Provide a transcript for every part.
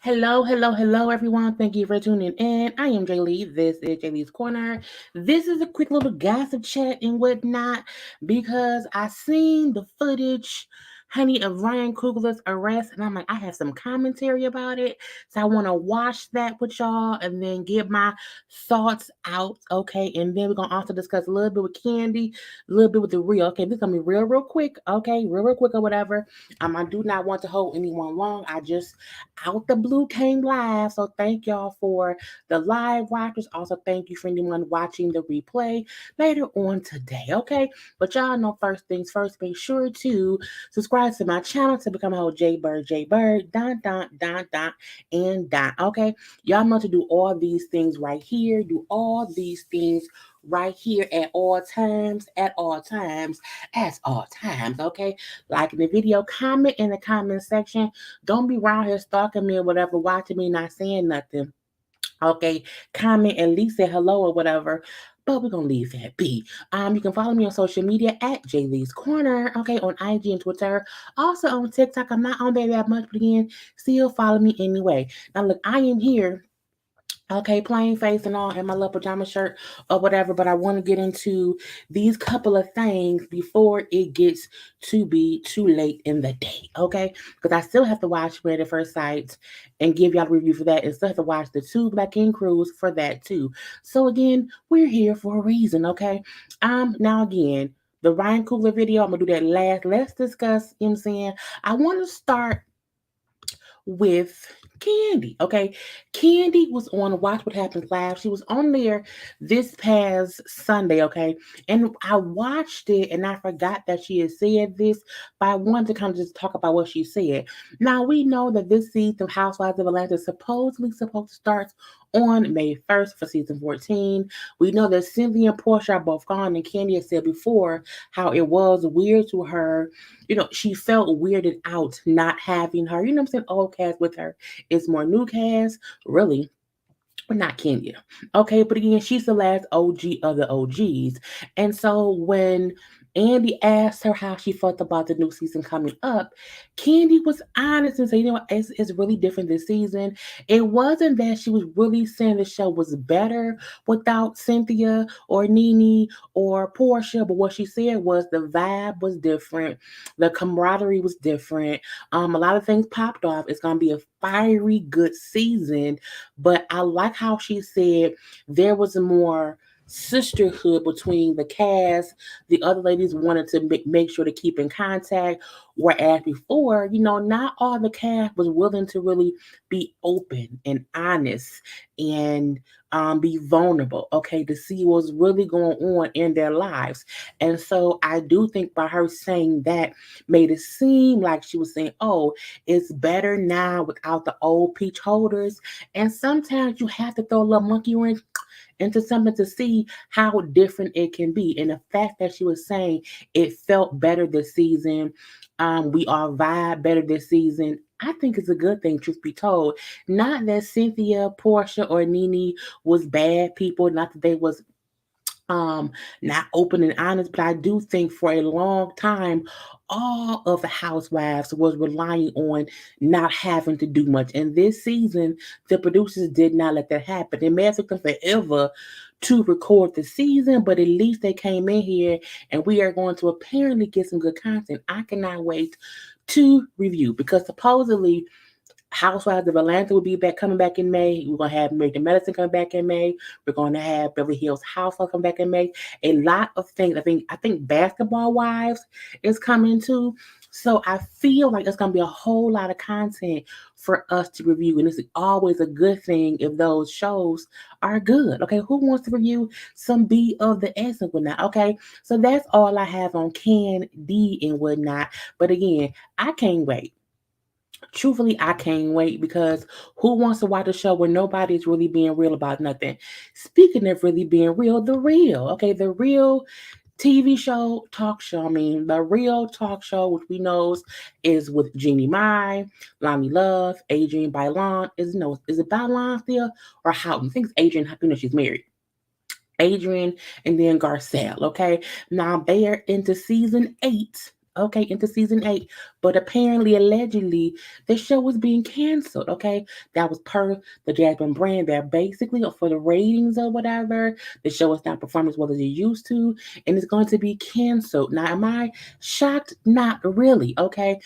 Hello, everyone. Thank you for tuning in. I am Jaylee. This is Jaylee's Corner. This is a quick little gossip chat and whatnot because I seen the footage, honey, of Ryan Coogler's arrest, and I'm like, I have some commentary about it. So I want to watch that with y'all and then get my thoughts out, okay? And then we're going to also discuss a little bit with Kandi, a little bit with the real. Okay, this is going to be real quick, okay? Real quick or whatever. I do not want to hold anyone long. I just out the blue came live. So thank y'all for the live watchers. Also, thank you for anyone watching the replay later on today. Okay. But y'all know first things first, make sure to subscribe to my channel to become a whole JayBird, and. Okay. Y'all know to do all these things right here. Do all these things right here at all times, okay? Like in the video, comment in the comment section. Don't be around here stalking me or whatever, watching me not saying nothing. Okay, comment at least say hello or whatever. But we're gonna leave that be. You can follow me on social media at JayLeesCorner, okay, on IG and Twitter. Also on TikTok. I'm not on there that much, but again, still follow me anyway. Now look, I am here. Okay, plain face and all, and my little pajama shirt or whatever, but I want to get into these couple of things before it gets to be too late in the day, okay? Because I still have to watch Married at First Sight and give y'all a review for that, and still have to watch the two Black King Cruise for that too. So again, we're here for a reason, okay? Now again, the Ryan Coogler video, I'm gonna do that last. Let's discuss, you know what I'm saying? I want to start with Kandi. Okay. Kandi was on Watch What Happens Live. She was on there this past Sunday. Okay. And I watched it and I forgot that she had said this, but I wanted to kind of just talk about what she said. Now, we know that this season of Housewives of Atlanta is supposedly supposed to start on May 1st for season 14. We know that Cynthia and Portia are both gone, and Kandi had said before how it was weird to her. You know, she felt weirded out not having her. You know what I'm saying? Old cast with her. It's more new cast, really. But not Kenya. Okay, but again, she's the last OG of the OGs. And so when Andy asked her how she felt about the new season coming up, Kandi was honest and said, you know what, it's really different this season. It wasn't that she was really saying the show was better without Cynthia or Nene or Portia, but what she said was the vibe was different, the camaraderie was different. A lot of things popped off. It's gonna be a fiery good season, but I like how she said there was a more sisterhood between the cast. The other ladies wanted to make sure to keep in contact, whereas before, you know, not all the cast was willing to really be open and honest and be vulnerable, okay, to see what's really going on in their lives. And so I do think by her saying that made it seem like she was saying, oh, it's better now without the old peach holders. And sometimes you have to throw a little monkey wrench into something to see how different it can be. And the fact that she was saying it felt better this season, we all vibe better this season, I think it's a good thing, truth be told. Not that Cynthia, Portia, or Nene was bad people, not that they was um not open and honest, but I do think for a long time all of the housewives was relying on not having to do much, and this season the producers did not let that happen. It may have taken them forever to record the season, but at least they came in here and we are going to apparently get some good content. I cannot wait to review because supposedly Housewives of Atlanta will be back coming back in May. We're gonna have Made the Medicine come back in May. We're gonna have Beverly Hills Housewives come back in May. A lot of things. I think Basketball Wives is coming too. So I feel like it's gonna be a whole lot of content for us to review, and it's always a good thing if those shows are good. Okay, who wants to review some B of the S and whatnot? Okay, so that's all I have on Kandi and whatnot. But again, I can't wait. Truthfully, I can't wait because who wants to watch a show where nobody's really being real about nothing? Speaking of really being real, the real, okay, the real TV show, talk show. I mean, the real talk show, which we know is with Jeannie Mai, Lonnie Love, Adrienne Bailon. Is it Bailon still or Houghton? I think it's Adrienne. You know, she's married. Adrienne and then Garcelle. Okay, now they are into season 8 okay, into season 8. But apparently, allegedly, the show was being canceled, okay? That was per the Jasmine brand. That basically, for the ratings or whatever, the show is not performing as well as it used to, and it's going to be canceled. Now, am I shocked? Not really, okay?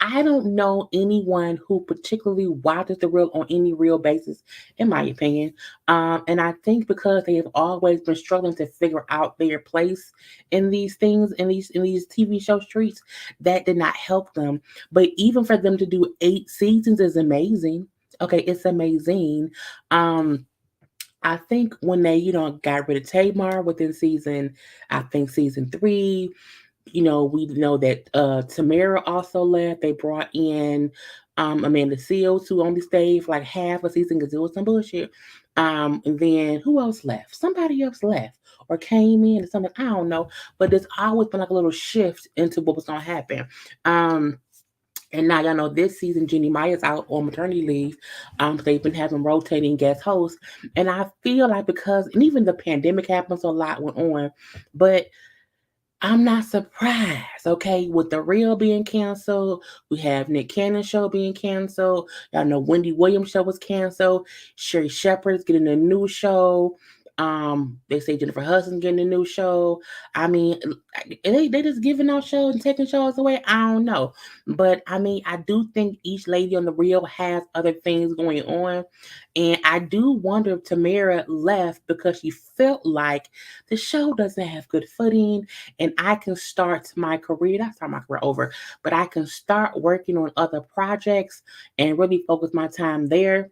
I don't know anyone who particularly watches The Real on any real basis, in my opinion. And I think because they have always been struggling to figure out their place in these things, in these TV show streets, that did not help them. But even for them to do 8 seasons is amazing. Okay, it's amazing. Um, I think when they, got rid of Tamar within I think season 3, we know that Tamara also left. They brought in Amanda Seals, who only stayed for like half a season because it was some bullshit. And then who else left? Somebody else left or came in or something. I don't know. But there's always been like a little shift into what was gonna happen. Um, and now y'all know this season Jeannie Meyer's out on maternity leave. They've been having rotating guest hosts. And I feel like because and even the pandemic happened, so a lot went on. But I'm not surprised, okay? With The Real being canceled, we have Nick Cannon's show being canceled. Y'all know Wendy Williams' show was canceled. Sherry Shepherd's getting a new show. They say Jennifer Hudson's getting a new show. I mean, they just giving out shows and taking shows away. I don't know, but I mean, I do think each lady on The Real has other things going on, and I do wonder if Tamara left because she felt like the show doesn't have good footing and I can start my career, not start my career over, but I can start working on other projects and really focus my time there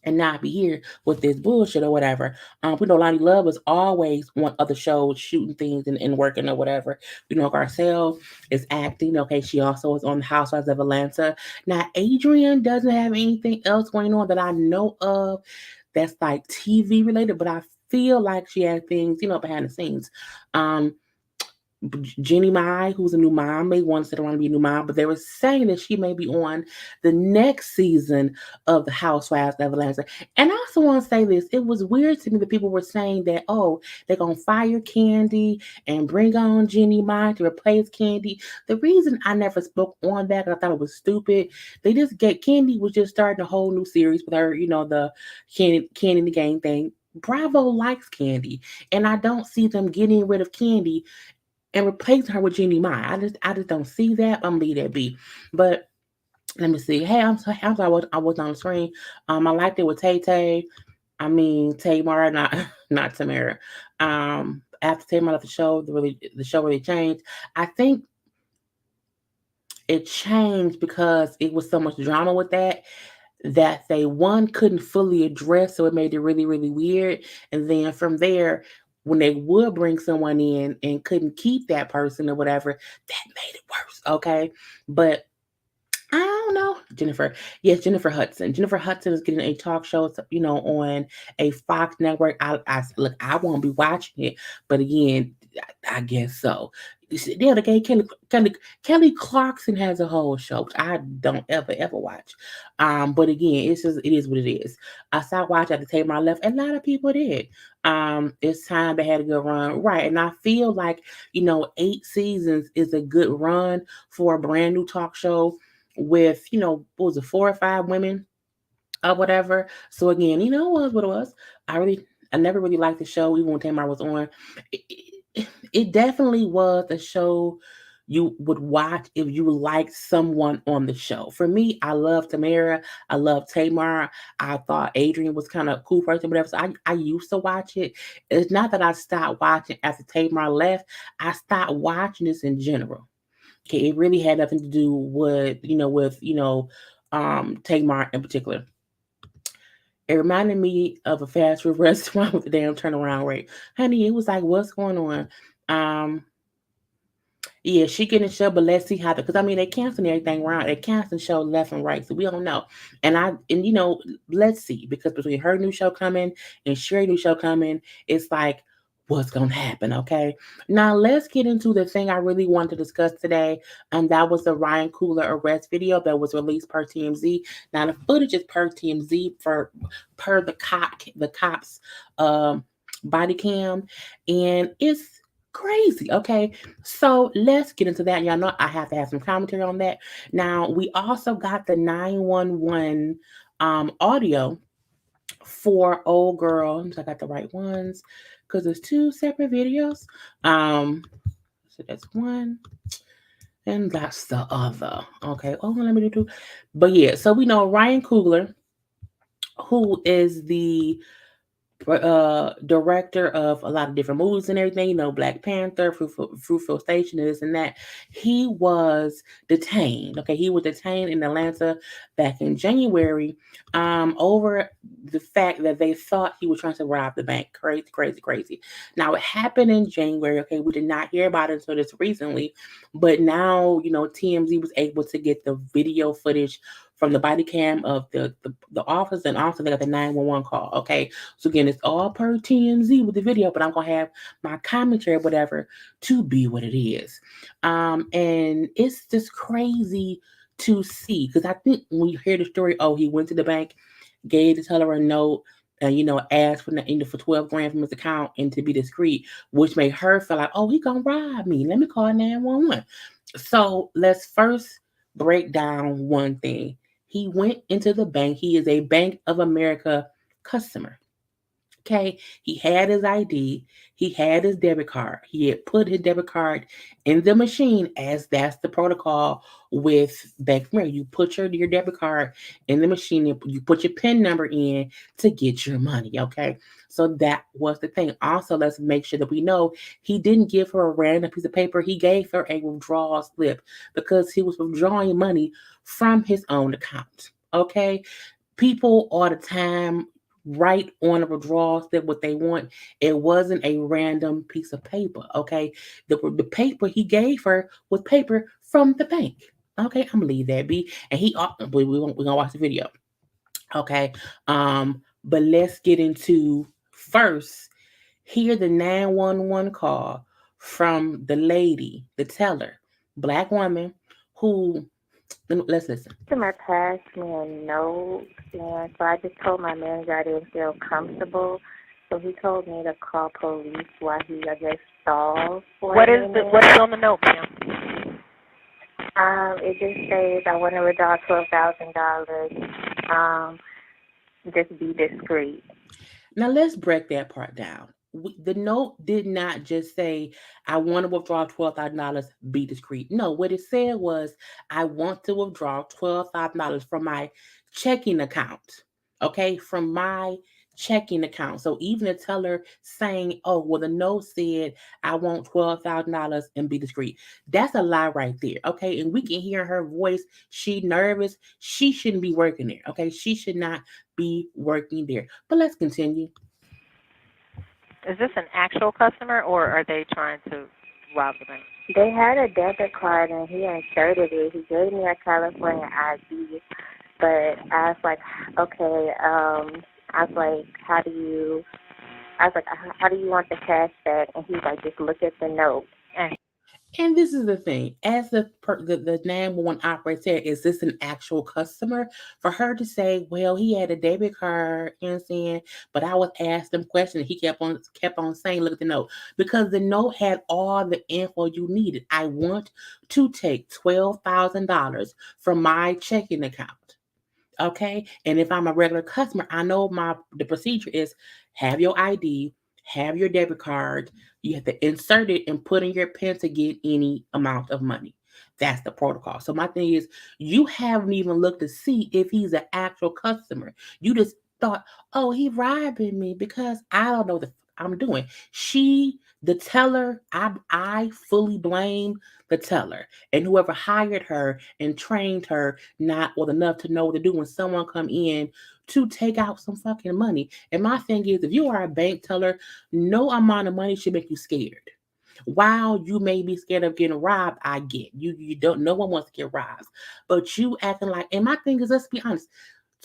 and not be here with this bullshit or whatever. We know Lonnie Love is always on other shows shooting things and working or whatever. We know Garcelle is acting. Okay, she also is on the Housewives of Atlanta. Now, Adrian doesn't have anything else going on that I know of that's like TV related, but I feel like she has things, behind the scenes. Um, Jenny Mai, who's a new mom, may want to sit around and be a new mom, but they were saying that she may be on the next season of the Housewives of Atlanta. And I also want to say this: it was weird to me that people were saying that, oh, they're gonna fire Kandi and bring on Jenny Mai to replace Kandi. The reason I never spoke on that, 'cause I thought it was stupid. They just get Kandi was just starting a whole new series with her, the Kandi in the Game thing. Bravo likes Kandi, and I don't see them getting rid of Kandi and replacing her with Jeannie Mai. I just don't see that. I'm gonna leave that be. But let me see. Hey, I'm sorry, I was on the screen. I liked it with Tay Tay. I mean Tamar, not not Tamara. After Tamar left the show, the show really changed. I think it changed because it was so much drama with that they one couldn't fully address, so it made it really, really weird. And then from there, when they would bring someone in and couldn't keep that person or whatever, that made it worse. Okay. But I don't know. Jennifer. Yes, Jennifer Hudson. Jennifer Hudson is getting a talk show, on a Fox network. I look, I won't be watching it, but again, I guess so. The other day, Kelly Clarkson has a whole show, which I don't ever watch. But again, it is what it is. I stopped watching at the table I left, and a lot of people did. It's time they had a good run, right? And I feel like 8 seasons is a good run for a brand new talk show with, what was it, 4 or 5 women or whatever. So again, it was what it was. I never really liked the show, even when Tamar was on. It definitely was a show you would watch if you liked someone on the show. For me, I love Tamara. I love Tamar. I thought Adrian was kind of cool person, whatever. So I used to watch it. It's not that I stopped watching after Tamar left. I stopped watching this in general. Okay, it really had nothing to do with Tamar in particular. It reminded me of a fast food restaurant with the damn turnaround rate. Honey, it was like, what's going on? Um, yeah, she getting show, but let's see how because I mean they canceling everything around. They canceling show left and right, so we don't know. And let's see because between her new show coming and Sherry new show coming, it's like what's gonna happen. Okay, now let's get into the thing I really wanted to discuss today, and that was the Ryan Coogler arrest video that was released per TMZ. Now the footage is per TMZ per the cops body cam, and it's Crazy. Okay. So let's get into that. Y'all know I have to have some commentary on that. Now, we also got the 911 audio for old girl. So I got the right ones because there's two separate videos. So that's one. And that's the other. Okay. Oh, let me do two. But yeah, so we know Ryan Coogler, who is the director of a lot of different movies and everything, Black Panther, Fruitvale Station, this and that. He was detained. Okay, he was detained in Atlanta back in January over the fact that they thought he was trying to rob the bank. Crazy, crazy, crazy. Now, it happened in January. Okay, we did not hear about it until this recently, but now, TMZ was able to get the video footage from the body cam of the office, and also they got the 911 call. Okay, so again, it's all per TMZ with the video, but I'm gonna have my commentary or whatever to be what it is. And it's just crazy to see, because I think when you hear the story, oh, he went to the bank, gave the teller a note, and asked for 12 grand from his account and to be discreet, which made her feel like, oh, he gonna rob me. Let me call 911. So let's first break down one thing. He went into the bank. He is a Bank of America customer. Okay, he had his ID, he had his debit card. He had put his debit card in the machine, as that's the protocol with Bank of America. You put your debit card in the machine, and you put your PIN number in to get your money. Okay, so that was the thing. Also, let's make sure that we know he didn't give her a random piece of paper. He gave her a withdrawal slip because he was withdrawing money from his own account. Okay, people all the time write on a withdrawal slip what they want. It wasn't a random piece of paper. Okay, the paper he gave her was paper from the bank. Okay, I'm gonna leave that be. And we're gonna watch the video. Okay, but let's get into first. Hear the 911 call from the lady, the teller, black woman, who. Let's listen. Customer passed me a note, and so I just told my manager I didn't feel comfortable. So he told me to call police while he, I guess, stalled for What a is minute. what is on the note, ma'am? It just says I want to withdraw $12,000. Just be discreet. Now let's break that part down. The note did not just say, I want to withdraw $12,000, be discreet. No, what it said was, I want to withdraw $12,000 from my checking account. Okay, from my checking account. So even the teller saying, oh, well, the note said, I want $12,000 and be discreet. That's a lie right there. Okay, and we can hear her voice. She nervous. She shouldn't be working there. Okay, she should not be working there. But let's continue. Is this an actual customer, or are they trying to rob the bank? They had a debit card, and he inserted it. He gave me a California ID, but I was like, okay, how do you want the cash back? And he's like, just look at the note. And this is the thing, as the 911 operator said, is this an actual customer? For her to say, well, he had a debit card, saying, but I was asked him questions, he kept on saying, look at the note, because the note had all the info you needed. I want to take $12,000 from my checking account. Okay, and if I'm a regular customer, I know the procedure is have your ID, have your debit card. You have to insert it and put in your PIN to get any amount of money. That's the protocol. So my thing is, you haven't even looked to see if he's an actual customer. You just thought, oh, he robbing me because I don't know what I'm doing. The teller, I fully blame the teller and whoever hired her and trained her not well enough to know what to do when someone come in to take out some fucking money. And my thing is, if you are a bank teller, no amount of money should make you scared. While you may be scared of getting robbed, I get you don't. No one wants to get robbed, but you acting like. And my thing is, let's be honest.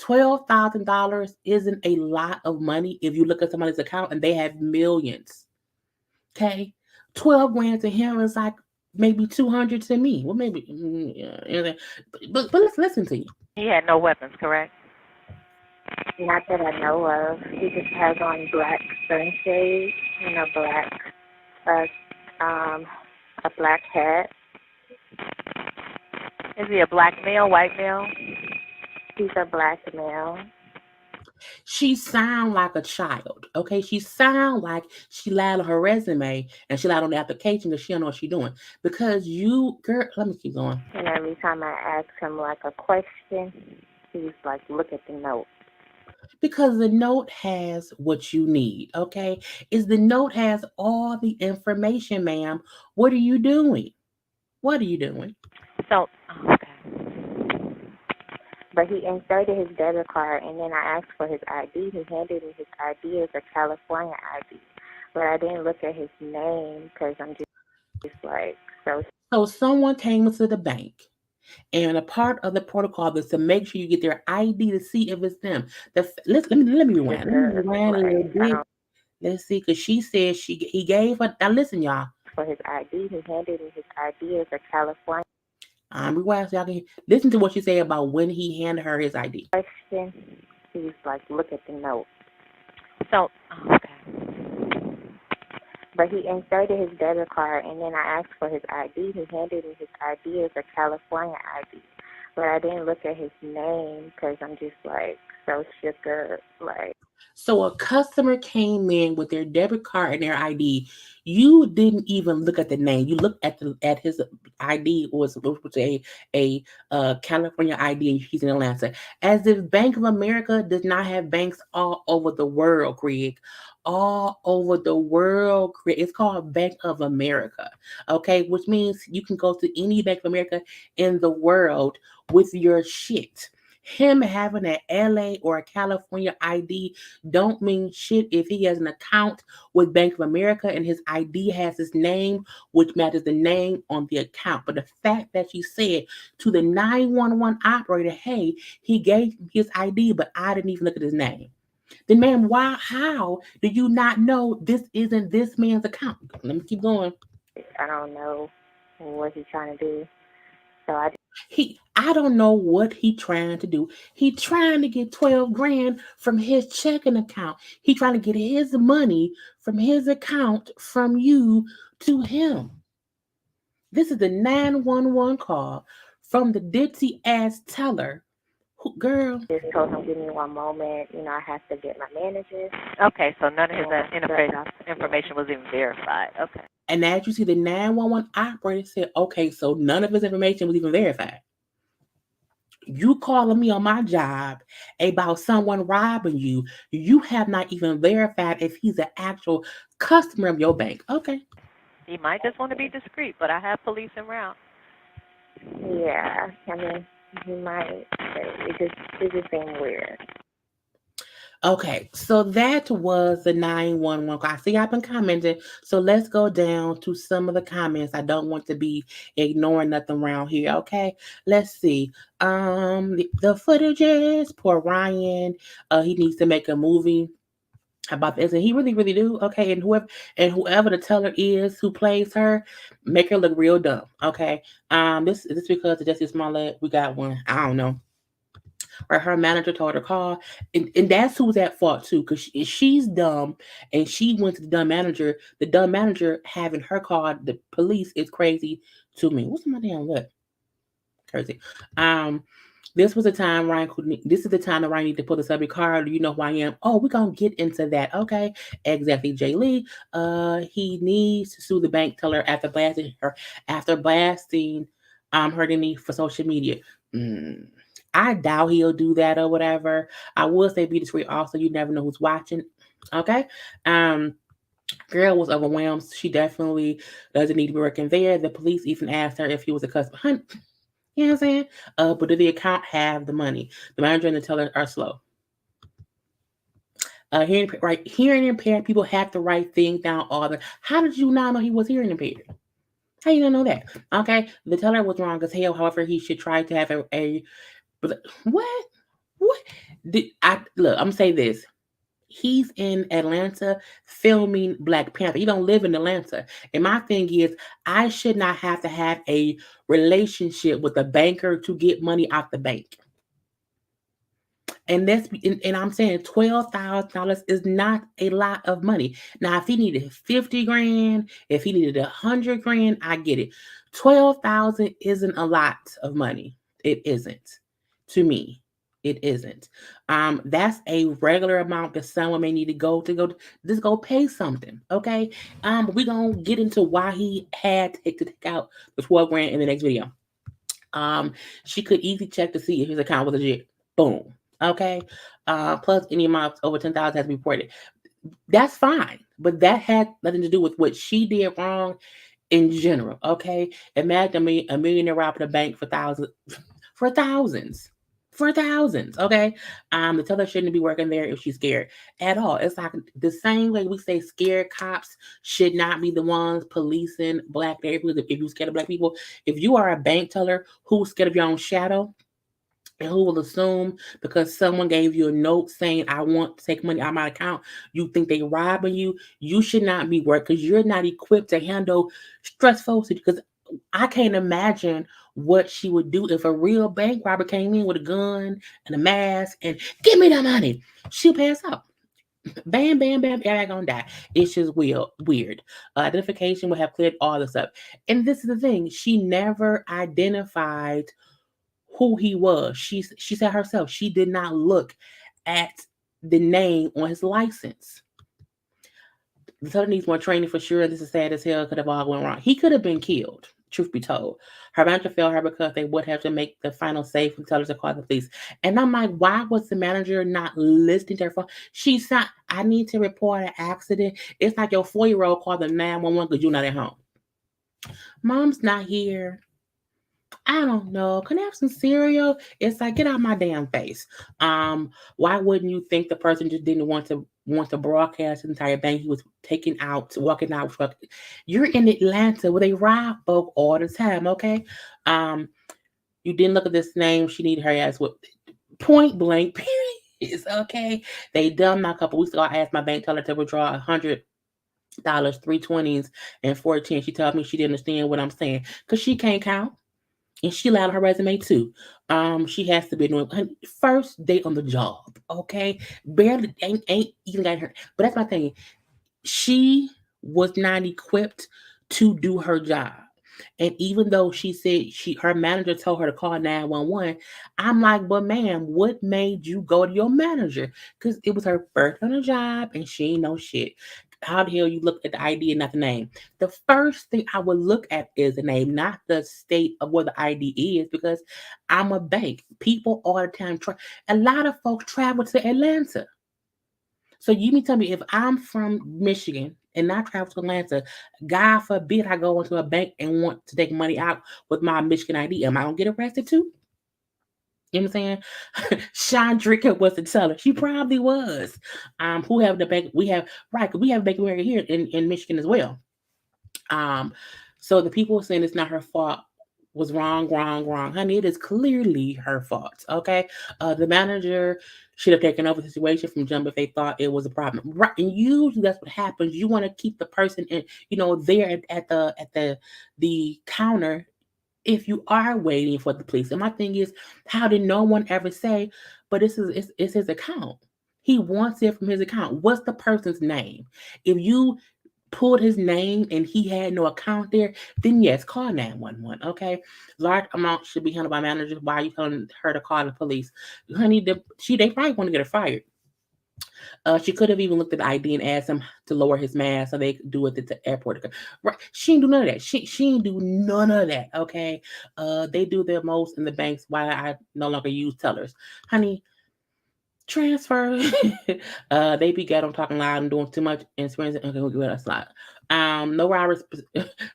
$12,000 isn't a lot of money if you look at somebody's account and they have millions. Okay, 12 grand to him is like maybe 200 to me. Well, maybe, but let's listen to you. He had no weapons, correct? Not that I know of. He just has on black sunshades and a black Um, a black hat. Is he a black male, white male? He's a black male. She sound like a child, okay? She sound like she lied on her resume and she lied on the application because she don't know what she's doing. Because you, girl, let me keep going. And every time I ask him like a question, he's like, "Look at the note." Because the note has what you need, okay? Is the note has all the information, ma'am. What are you doing? What are you doing? So, oh, okay. But he inserted his debit card, and then I asked for his ID. He handed me his ID as a California ID, but I didn't look at his name because I'm just like so. So someone came into the bank, and a part of the protocol is to make sure you get their ID to see if it's them. Let me rewind. Let me Because rewind a like little I bit. don't Let's see, because she said he gave her. Now listen, y'all. for his ID. He handed me his ID as a California Rewind so y'all can listen to what she said about when he handed her his ID. question. He's like, "Look at the note." So, oh, okay. But he inserted his debit card, and then I asked for his ID. He handed me his ID as a California ID, but I didn't look at his name because I'm just like so shook up. Like, So a customer came in with their debit card and their ID. You didn't even look at the name. You looked at his ID was a California ID and he's in Atlanta. As if Bank of America does not have banks all over the world, Greg. All over the world, Greg. It's called Bank of America. Okay, which means you can go to any Bank of America in the world with your shit. Him having an LA or a California ID don't mean shit if he has an account with Bank of America and his ID has his name, which matches the name on the account. But the fact that she said to the 911 operator, hey, he gave me his ID, but I didn't even look at his name. Then, ma'am, how do you not know this isn't this man's account? Let me keep going. I don't know what he's trying to do. So I I don't know what he trying to do. He trying to get 12 grand from his checking account. He trying to get his money from his account from you to him. This is the 911 call from the ditzy ass teller. Girl, just told him, "Give me one moment. I have to get my manager." Okay, so none of his And information was even verified. Okay. and as you see, the 911 operator said, okay, so none of his information was even verified. You calling me on my job about someone robbing you, you have not even verified if he's an actual customer of your bank. Okay. He might just want to be discreet, but I have police en route. yeah, I mean, he might. It just seemed weird. Okay, so that was the 911 call. I see I've been commenting. So let's go down to some of the comments. I don't want to be ignoring nothing around here. Okay, let's see. The footages, poor Ryan. He needs to make a movie about this, and he really, really do. Okay, and whoever the teller is who plays her, make her look real dumb. Okay. This because of Justice Smollett. We got one. I don't know. Or her manager told her call, and that's who's at fault too, because she's dumb, and she went to the dumb manager. The dumb manager having her call the police is crazy to me. What's my damn lip? Crazy. Um, this was the time Ryan could. This is the time that Ryan need to pull the subject card. You know who I am. Oh, we're gonna get into that. Okay, exactly. Jaylee. He needs to sue the bank teller after blasting her. After blasting, her need for social media. Mm, I doubt he'll do that or whatever. I will say be discreet. Also, you never know who's watching. Okay. Um. Girl was overwhelmed. She definitely doesn't need to be working there. The police even asked her if he was a customer. You know what I'm saying? But did the account have the money? The manager and the teller are slow. Hearing impaired people have to write things down all the. How did you not know he was hearing impaired? How you don't know that? Okay, the teller was wrong as hell. However, he should try to have what? What? I'm gonna say this. He's in Atlanta filming Black Panther. He don't live in Atlanta. And my thing is, I should not have to have a relationship with a banker to get money out the bank. And I'm saying $12,000 is not a lot of money. Now, if he needed 50 grand, if he needed 100 grand, I get it. 12,000 isn't a lot of money. It isn't to me. It isn't. That's a regular amount that someone may need to go just go pay something. Okay. But we gonna get into why he had to take out the 12 grand in the next video. Um, she could easily check to see if his account was legit. Boom. Okay. Plus any amount over 10,000 has to be reported. That's fine, but that had nothing to do with what she did wrong in general. Okay. Imagine me a millionaire robbing a bank for thousands, for thousands. For thousands, okay. The teller shouldn't be working there if she's scared at all. It's like the same way we say scared cops should not be the ones policing black neighborhoods. If you're scared of black people, if you are a bank teller who's scared of your own shadow, and who will assume because someone gave you a note saying I want to take money out of my account, you think they robbing you. You should not be working because you're not equipped to handle stressful situations. Because I can't imagine what she would do if a real bank robber came in with a gun and a mask and give me the money. She'll pass out. Bam, bam, bam, everybody gonna die. It's just weird. Identification would have cleared all this up. And this is the thing, she never identified who he was. She said herself she did not look at the name on his license. The son needs more training for sure. This is sad as hell. Could have all went wrong. He could have been killed. Truth be told, her manager failed her because they would have to make the final save and tell her to call the police. And I'm like, why was the manager not listening to her phone? She's not. I need to report an accident. It's like your 4-year-old called the 911 because you're not at home. Mom's not here. I don't know. Can I have some cereal? It's like get out my damn face. Why wouldn't you think the person just didn't want to broadcast the entire bank? He was taking out, walking out. You're in Atlanta where they rob folk all the time. Okay. You didn't look at this name. She needed her ass with point blank. Period. Okay. They done my couple weeks ago. I asked my bank teller to withdraw $100, 320s, and 14. She told me she didn't understand what I'm saying because she can't count. And she lied on her resume too. She has to be doing first day on the job. Okay, barely ain't even got her. But that's my thing. She was not equipped to do her job. And even though she said her manager told her to call 911, I'm like, but ma'am, what made you go to your manager? Because it was her first on the job and she ain't know shit. How the hell you look at the ID and not the name? The first thing I would look at is the name, not the state of where the ID is, because I'm a bank. People all the time a lot of folks travel to Atlanta. So you mean tell me if I'm from Michigan and I travel to Atlanta, God forbid I go into a bank and want to take money out with my Michigan ID, am I gonna get arrested too? You know what I'm saying? Chandrika was the teller. She probably was. Who have the bank? We have right. We have a bank area here in Michigan as well. Um, so the people saying it's not her fault was wrong, wrong, wrong. Honey, it is clearly her fault. Okay. The manager should have taken over the situation from jump if they thought it was a problem. Right. And usually that's what happens. You want to keep the person in, there at the counter if you are waiting for the police. And my thing is, how did no one ever say, but it's his account? He wants it from his account. What's the person's name? If you pulled his name and he had no account there, then yes, call 911. Okay, large amounts should be handled by managers. Why are you telling her to call the police, honey? They probably want to get her fired. She could have even looked at the ID and asked him to lower his mask so they could do it at the airport. Right? She didn't do none of that. She didn't do none of that. Okay. They do their most in the banks. Why I no longer use tellers, honey. Transfer. They be ghetto talking loud and doing too much and experience. Okay, we'll give it a slide. No robber,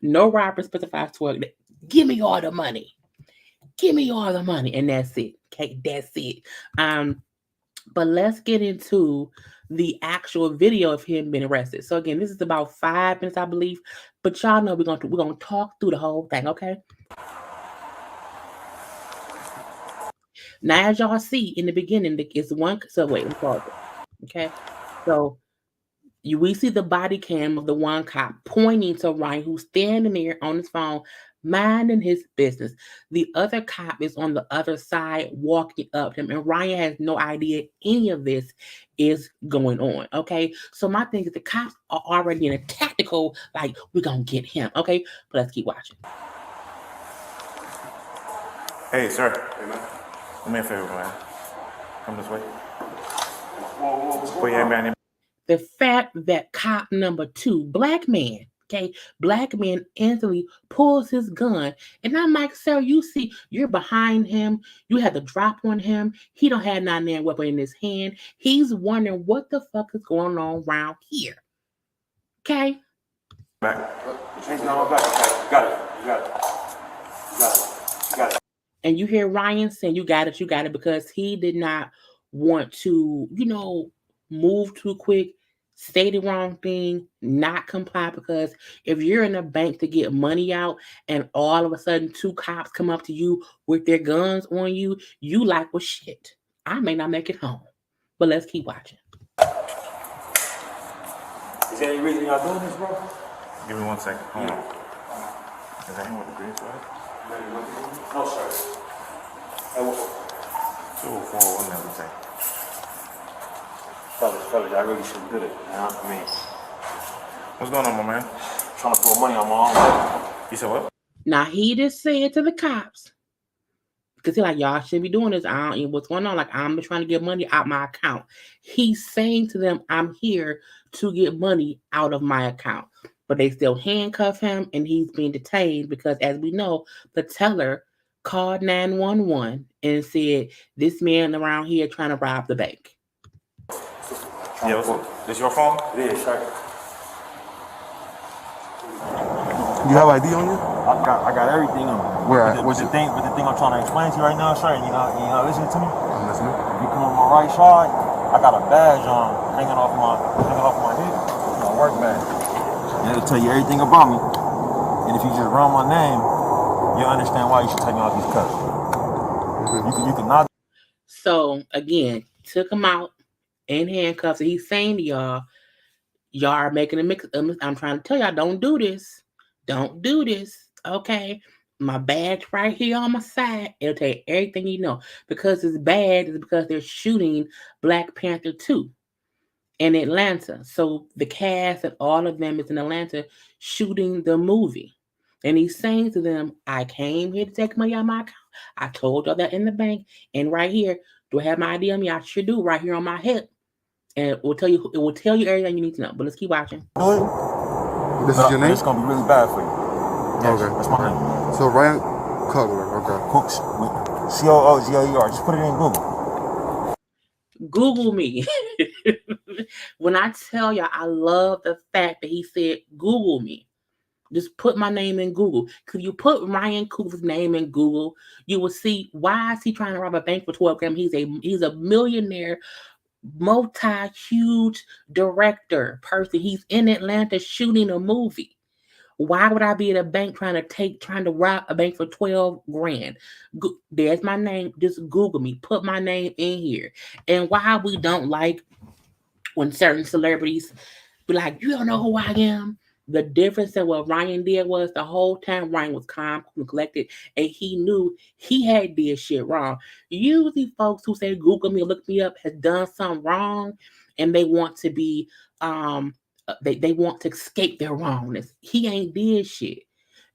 no robber specifies to it. Give me all the money. Give me all the money, and that's it. Okay, that's it. But let's get into the actual video of him being arrested. So again, this is about 5 minutes, I believe. But y'all know we're gonna talk through the whole thing, okay? Now, as y'all see in the beginning, it's one. So wait, let me pause it. Okay, so we see the body cam of the one cop pointing to Ryan, who's standing there on his phone, minding his business. The other cop is on the other side walking up to him, and Ryan has no idea any of this is going on. Okay, so my thing is the cops are already in a tactical, like, we're gonna get him. Okay, but let's keep watching. Hey, sir. Hey, man. Do me a favor, man. Come this way. Put your hand behind your... The fact that cop number 2, black man, okay, black man instantly pulls his gun, and I'm like, sir, you see, you're behind him. You had the drop on him. He don't have not a weapon in his hand. He's wondering what the fuck is going on around here. Okay. Back. Change my back. Okay. Got it. And you hear Ryan saying, you got it, because he did not want to, move too quick, say the wrong thing, not comply. Because if you're in a bank to get money out and all of a sudden 2 cops come up to you with their guns on you, you like, well, shit, I may not make it home. But let's keep watching. Is there any reason y'all doing this, bro? Give me 1 second. Hold on. Is that him with the green flag? No, sir. Hey, 204 on everything. fellas, I really should do it. I mean, What's going on, my man? trying to put money on my own. You said what? Now, he just said to the cops, because he's like, y'all shouldn't be doing this. What's going on? Like, I'm just trying to get money out my account. He's saying to them, I'm here to get money out of my account. But they still handcuff him, and he's being detained because, as we know, the teller called 911 and said, this man around here trying to rob the bank. Yeah, what's up? This your phone? It is, sir. You have ID on you? I got everything on me. Where? But the thing I'm trying to explain to you right now, sir, you know, listen to me. I'm listening. If you come on my right side, I got a badge on hanging off my head. It's my work badge. And it'll tell you everything about me. And if you just run my name, you'll understand why you should take me off these cuffs. You can knock. So again, took him out in handcuffs, and he's saying to y'all are making a mix. I'm trying to tell y'all, don't do this. Don't do this. Okay. My badge right here on my side. It'll tell you everything you know. Because it's bad is because they're shooting Black Panther 2 in Atlanta. So the cast and all of them is in Atlanta shooting the movie. And he's saying to them, I came here to take money out of my account. I told y'all that in the bank. And right here, do I have my ID on me? I sure do, right here on my hip. And it will tell you everything you need to know. But let's keep watching. This is your name? It's gonna be really bad for you. Yes, Okay. That's my name. So Ryan Coogler, okay. Cooks, COOGLER. Just put it in Google. Google me. When I tell y'all, I love the fact that he said, Google me. Just put my name in Google. Because you put Ryan Coogler's name in Google, you will see why is he trying to rob a bank for 12 grand. He's a millionaire, multi-huge director person. He's in Atlanta shooting a movie. Why would I be at a bank trying to rob a bank for 12 grand? There's my name. Just Google me. Put my name in here. And why we don't like when certain celebrities be like, you don't know who I am? The difference in what Ryan did was the whole time Ryan was calm, cool, and collected, and he knew he had did shit wrong. Usually folks who say Google me or look me up has done something wrong, and they want to be they want to escape their wrongness. He ain't did shit.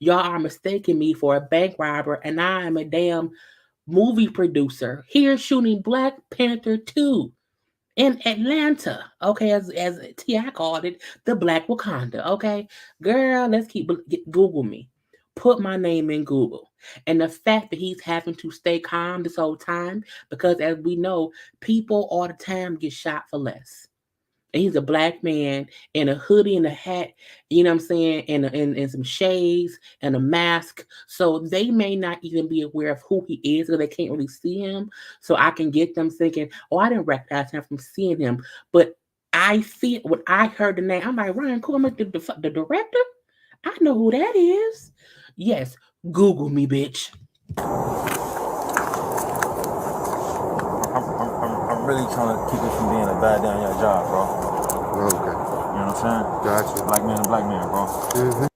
Y'all are mistaking me for a bank robber, and I am a damn movie producer here shooting Black Panther 2 in Atlanta. Okay, as T.I. called it, the Black Wakanda. Okay, girl, let's Google me. Put my name in Google. And the fact that he's having to stay calm this whole time, because as we know, people all the time get shot for less. And he's a black man in a hoodie and a hat, you know what I'm saying, and some shades and a mask. So they may not even be aware of who he is, or they can't really see him. So I can get them thinking, oh, I didn't recognize him from seeing him. But I see when I heard the name, I'm like, Ryan Coogler, the director? I know who that is. Yes, Google me, bitch. I'm really trying to keep it from being a bad day on your job, bro. Okay. You know what I'm saying? Gotcha. Black man and black man, bro. Mm-hmm.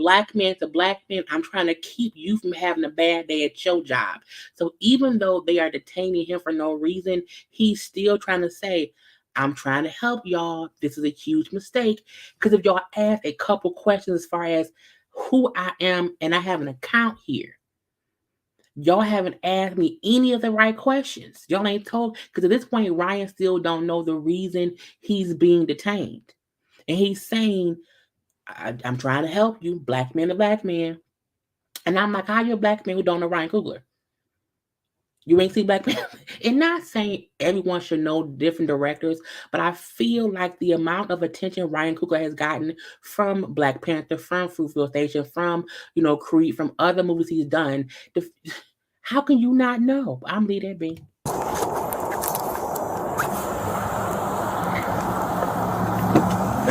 black man to black man, I'm trying to keep you from having a bad day at your job. So even though they are detaining him for no reason, he's still trying to say, I'm trying to help y'all. This is a huge mistake. Because if y'all ask a couple questions as far as who I am and I have an account here, y'all haven't asked me any of the right questions. Y'all ain't told, because at this point, Ryan still don't know the reason he's being detained. And he's saying, I'm trying to help you, black man to black man. And I'm like, how you a black man who don't know Ryan Coogler? You ain't see Black Panther. And not saying everyone should know different directors, but I feel like the amount of attention Ryan Coogler has gotten from Black Panther, from Fruitvale Station, from Creed, from other movies he's done. How can you not know? I'm leave that be.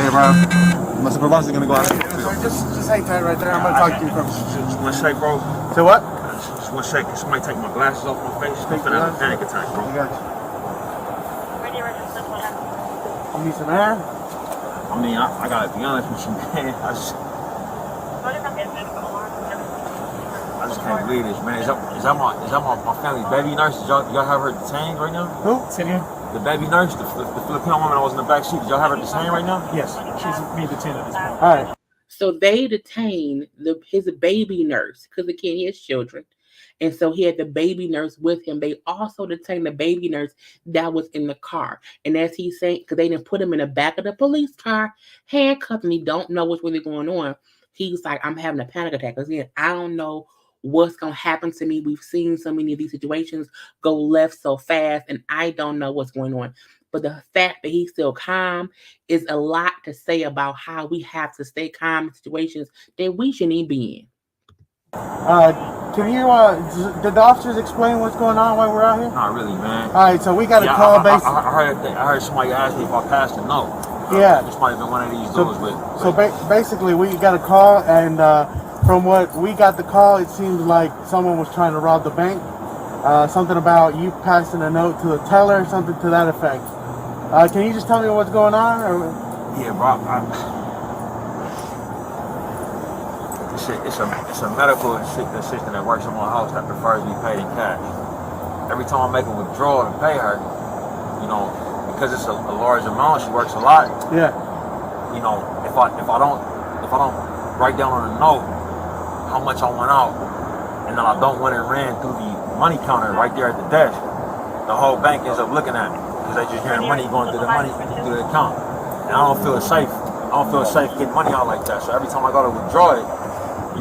Hey, bro. My supervisor's gonna go out here. Just hang tight right there. I'm gonna talk to you first. Just one shake, bro. Say what? Just one shake. Somebody take my glasses off my face. I'm finna have a panic attack, bro. I got you. I need some air. I mean, I gotta be honest with you, man. I just can't believe this, man. Is that my family's baby nurse? Did y'all have her detained right now? Who? Sit here. The baby nurse, the Filipino woman that was in the back seat. Did y'all have her detained right now? Yes, she's being detained at this point. All right. So they detained his baby nurse because again he has children, and so he had the baby nurse with him. They also detained the baby nurse that was in the car, and as he's saying, because they didn't put him in the back of the police car, handcuffed, and he don't know what's really going on. He's like, I'm having a panic attack. Again, I don't know what's gonna happen to me. We've seen so many of these situations go left so fast, and I don't know what's going on. But the fact that he's still calm is a lot to say about how we have to stay calm in situations that we shouldn't even be in. Can you, did the officers explain what's going on while we're out here? Not really, man. All right, so we got a call based. I heard somebody ask me if I passed a note. Yeah. This might have been one of these dudes, but. So basically, we got a call, and from what we got the call, it seems like someone was trying to rob the bank. Something about you passing a note to the teller, something to that effect. Can you just tell me what's going on? Or? Yeah, bro. It's a medical assistant that works in my house that prefers to be paid in cash. Every time I make a withdrawal to pay her, because it's a large amount, she works a lot. Yeah. If I don't write down on the note how much I want out, and then I don't want it ran through the money counter right there at the desk, the whole bank ends up looking at me because they just hearing money going through the account, and I don't feel safe. I don't feel safe getting money out like that. So every time I go to withdraw it,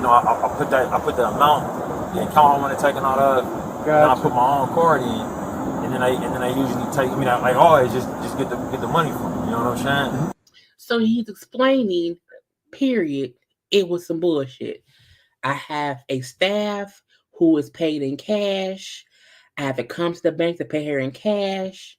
I put the amount, the account I want it taken out of, and then I put my own card in, and then they usually take me out like, oh, just get the money from me. You know what I'm saying? So he's explaining, period, it was some bullshit. I have a staff who is paid in cash. I have to come to the bank to pay her in cash.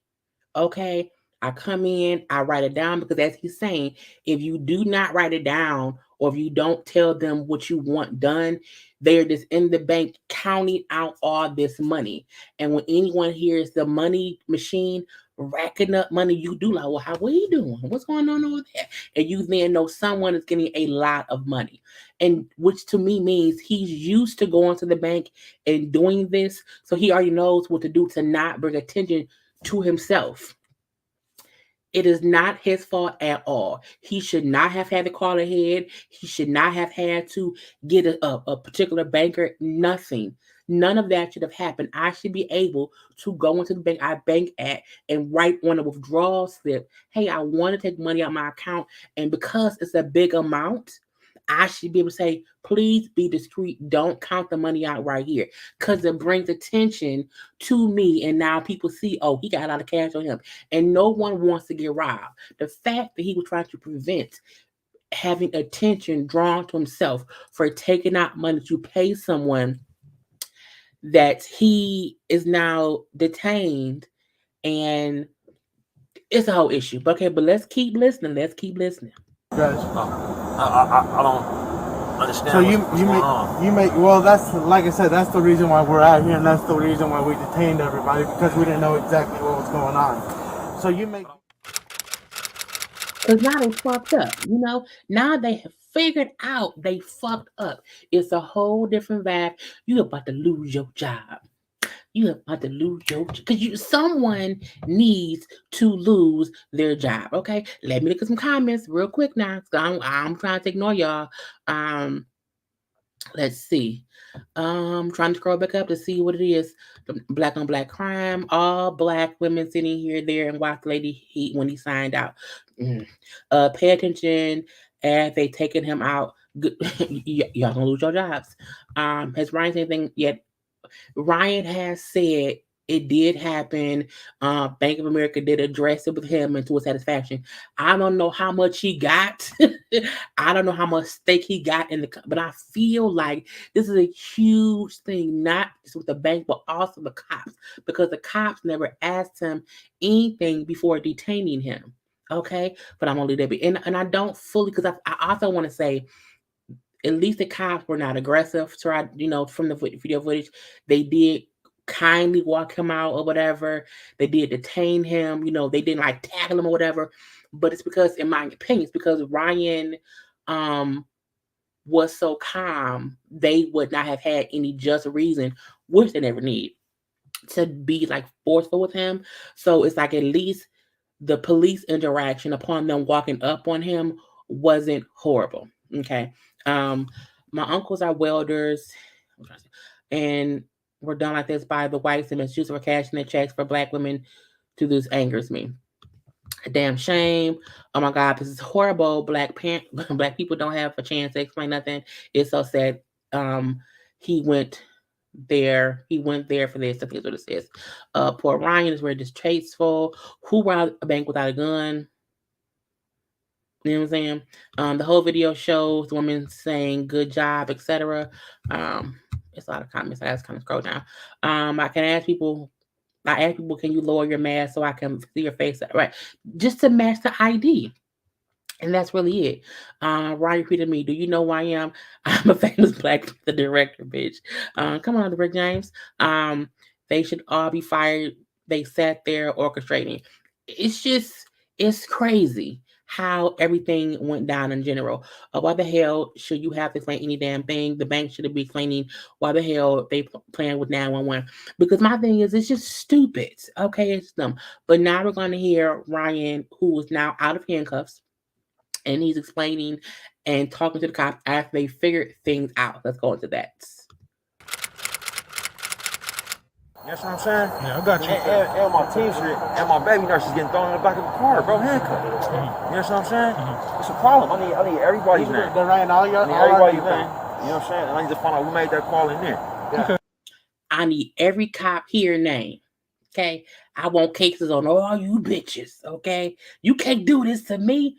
Okay. I come in, I write it down because as he's saying, if you do not write it down or if you don't tell them what you want done, they're just in the bank counting out all this money. And when anyone hears the money machine racking up money, you do like, well, what are you doing? What's going on over there? And you then know someone is getting a lot of money. And which to me means he's used to going to the bank and doing this. So he already knows what to do to not bring attention to himself. It is not his fault at all. He should not have had to call ahead. He should not have had to get a particular banker. Nothing. None of that should have happened. I should be able to go into the bank I bank at and write on a withdrawal slip, hey, I want to take money out of my account. And because it's a big amount, I should be able to say, please be discreet. Don't count the money out right here because it brings attention to me. And now people see, oh, he got a lot of cash on him. And no one wants to get robbed. The fact that he was trying to prevent having attention drawn to himself for taking out money to pay someone that he is now detained. And it's a whole issue. But let's keep listening. I don't understand. So what's going on. well, that's like I said, that's the reason why we're out here, and that's the reason why we detained everybody because we didn't know exactly what was going on. So you make. Because now they fucked up, Now they have figured out they fucked up. It's a whole different vibe. You about to lose your job. You about to lose your because someone needs to lose their job. Okay, let me look at some comments real quick now. I'm trying to ignore y'all. Let's see. Trying to scroll back up to see what it is. The black on black crime. All black women sitting here, there, and watch Lady Heat when he signed out. Pay attention as they taking him out. Y'all gonna lose your jobs. Has Ryan said anything yet? Ryan has said it did happen. Bank of America did address it with him and to his satisfaction. I don't know how much he got. I don't know how much stake he got in but I feel like this is a huge thing, not just with the bank, but also the cops, because the cops never asked him anything before detaining him. Okay, but I'm gonna leave that be. And I don't fully, because I also want to say at least the cops were not aggressive. So from the video footage, they did kindly walk him out or whatever. They did detain him. They didn't like tackle him or whatever. But it's because, in my opinion, it's because Ryan was so calm. They would not have had any just reason, which they never need, to be like forceful with him. So it's like at least the police interaction upon them walking up on him wasn't horrible. Okay. My uncles are welders, and we're done like this by the whites in Massachusetts for cashing their checks for black women. To this angers me. A damn shame. Oh my God, this is horrible. Black people don't have a chance to explain nothing. It's so sad. He went there. He went there for this. I think that's what it says. Poor Ryan is very distasteful. Who robbed a bank without a gun? You know what I'm saying? The whole video shows the woman saying "good job," etc. It's a lot of comments. I just kind of scroll down. I ask people, can you lower your mask so I can see your face? Right, just to match the ID. And that's really it. Ryan repeated me. Do you know who I am? I'm a famous black the director, bitch. Come on, Rick James. They should all be fired. They sat there orchestrating. It's crazy how everything went down in general. Why the hell should you have to explain any damn thing? The bank should be explaining why the hell they playing with 911. Because my thing is, it's just stupid. Okay, it's dumb. But now we're going to hear Ryan, who is now out of handcuffs, and he's explaining and talking to the cops after they figured things out. Let's go into that. You know what I'm saying? Yeah, I got you. And my t-shirt and my baby nurse is getting thrown in the back of the car, bro, handcuffed. You know what I'm saying? It's a problem. I need everybody's name. They're writing all your. I need everybody's name. You know what I'm saying? And I need to find out who made that call in there. Yeah. Okay. I need every cop here name. Okay? I want cases on all you bitches. Okay? You can't do this to me.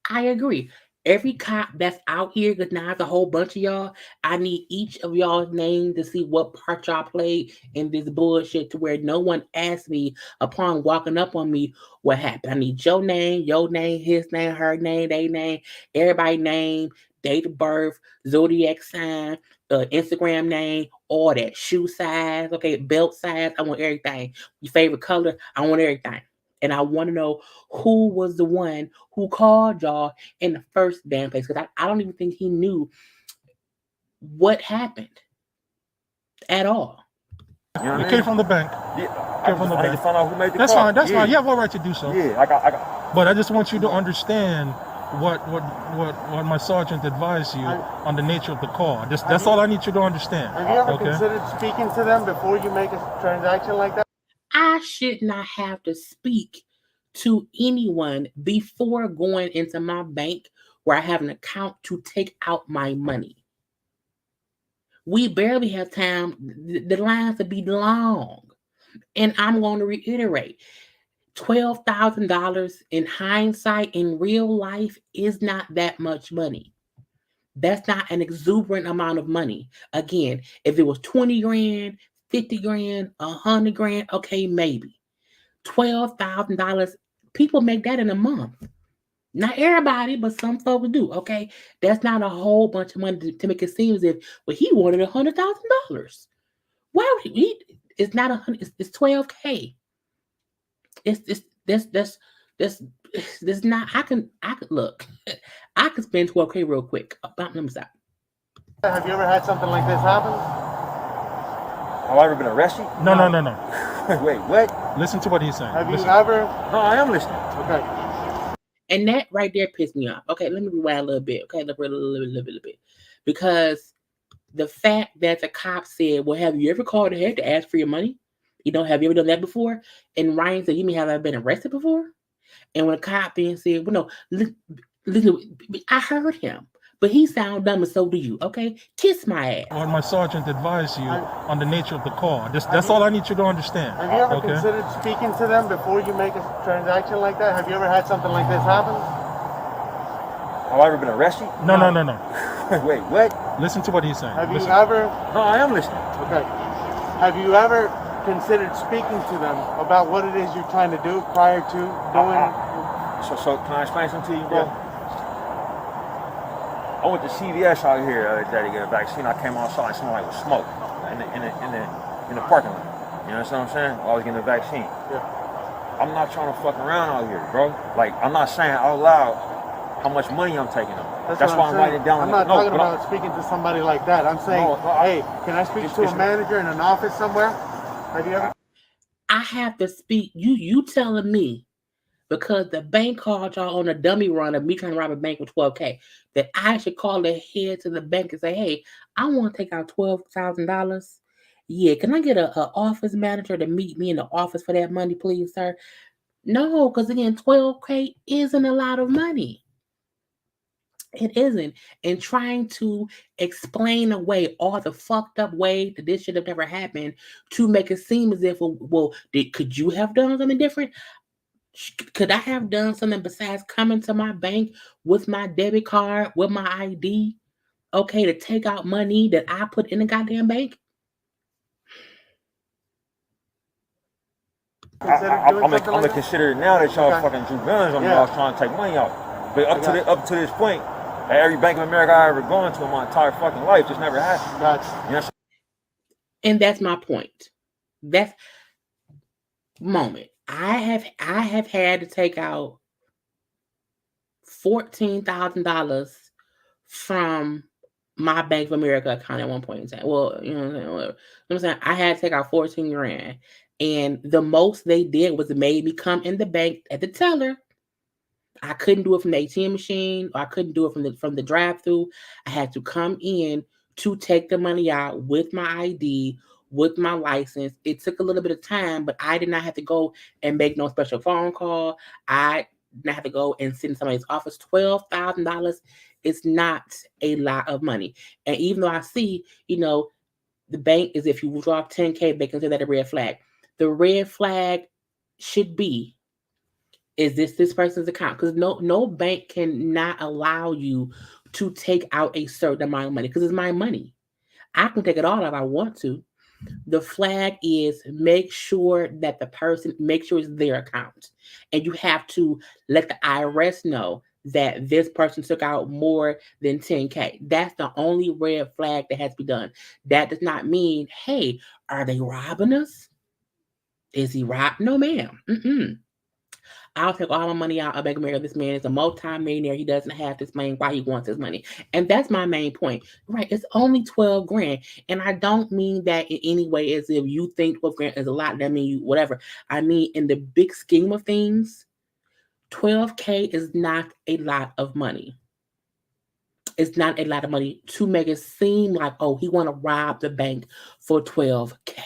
I agree. Every cop that's out here, because now it's a whole bunch of y'all, I need each of y'all's name to see what part y'all played in this bullshit, to where no one asked me upon walking up on me what happened. I need your name, his name, her name, they name, everybody name, date of birth, zodiac sign, Instagram name, all that, shoe size, okay, belt size. I want everything. Your favorite color, I want everything. And I want to know who was the one who called y'all in the first damn place. Because I don't even think he knew what happened at all. You know what I You mean? came from the bank. Yeah. Came from the I need bank. to find out who made the That's call. fine. That's fine. You have all right to do so. Yeah, I got. But I just want you to understand what my sergeant advised you on the nature of the call. That's all I need you to understand. Have you ever considered speaking to them before you make a transaction like that? I should not have to speak to anyone before going into my bank where I have an account to take out my money. We barely have time. The lines would be long. And I'm going to reiterate, $12,000 in hindsight in real life is not that much money. That's not an exuberant amount of money. Again, if it was 20 grand, 50 grand, 100 grand, okay, maybe. $12,000, people make that in a month. Not everybody, but some folks do, okay? That's not a whole bunch of money to make it seem as if, well, he wanted $100,000. Well, it's not $100, it's $12K. That's This not. I could look. I could spend 12K real quick. Let me stop. Have you ever had something like this happen? Have I ever been arrested? No. Wait, what? Listen to what he's saying. Have you Listen. ever? No, I am listening. Okay. And that right there pissed me off. Okay, let me rewind a little bit. Okay, a little bit. Because the fact that the cop said, well, have you ever called ahead to ask for your money? Have you ever done that before? And Ryan said, you mean have I been arrested before? And when the cop then said, well, no, listen, I heard him. But he sound dumb and so do you, okay? Kiss my ass. What my sergeant advised you on the nature of the call. That's all I need you to understand. Have you ever considered speaking to them before you make a transaction like that? Have you ever had something like this happen? Have I ever been arrested? No. Wait, what? Listen to what he's saying. Have Listen. you ever? No, I am listening. Okay. Have you ever considered speaking to them about what it is you're trying to do prior to doing? So can I explain something to you, bro? I went to CVS out here the other day to get a vaccine. I came outside and smelled like with smoke in the parking lot. You know what I'm saying? While I was getting the vaccine. Yeah. I'm not trying to fuck around out here, bro. Like, I'm not saying out loud how much money I'm taking up. That's why I'm writing it down. I'm not talking about speaking to somebody like that. I'm saying, hey, can I speak to a manager in an office somewhere? Have you ever? I have to speak. You telling me because the bank called y'all on a dummy run of me trying to rob a bank with 12K that I should call ahead to the bank and say, hey, I want to take out $12,000. Yeah, can I get a office manager to meet me in the office for that money, please, sir? No, because again, 12K isn't a lot of money. It isn't. And trying to explain away all the fucked up way that this should have never happened to make it seem as if, could you have done something different? Could I have done something besides coming to my bank with my debit card, with my ID, okay, to take out money that I put in the goddamn bank? I'm gonna consider it now that y'all fucking drew guns on me. I was trying to take money out. But up to this point, at every Bank of America I ever gone to in my entire fucking life, just never happened. You know? And that's my point. That's moment. I have had to take out $14,000 from my Bank of America account at one point in time. Well, you know what I'm saying? I had to take out 14 grand. And the most they did was it made me come in the bank at the teller. I couldn't do it from the ATM machine, or I couldn't do it from the drive-through. I had to come in to take the money out with my ID, with my license. It took a little bit of time, but I did not have to go and make no special phone call. I did not have to go and sit in somebody's office. $12,000 is not a lot of money. And even though I see, the bank is if you withdraw 10K, they consider that a red flag. The red flag should be, is this person's account? Because no bank can not allow you to take out a certain amount of money because it's my money. I can take it all if I want to. The flag is make sure that the person, make sure it's their account. And you have to let the IRS know that this person took out more than 10K. That's the only red flag that has to be done. That does not mean, hey, are they robbing us? Is he robbing? No, ma'am. I'll take all my money out of Bank of America. This man is a multi-millionaire. He doesn't have this money. Why he wants his money? And that's my main point. Right. It's only 12 grand. And I don't mean that in any way as if you think 12 grand is a lot. That mean you whatever. I mean, in the big scheme of things, 12K is not a lot of money. It's not a lot of money to make it seem like, oh, he want to rob the bank for 12K.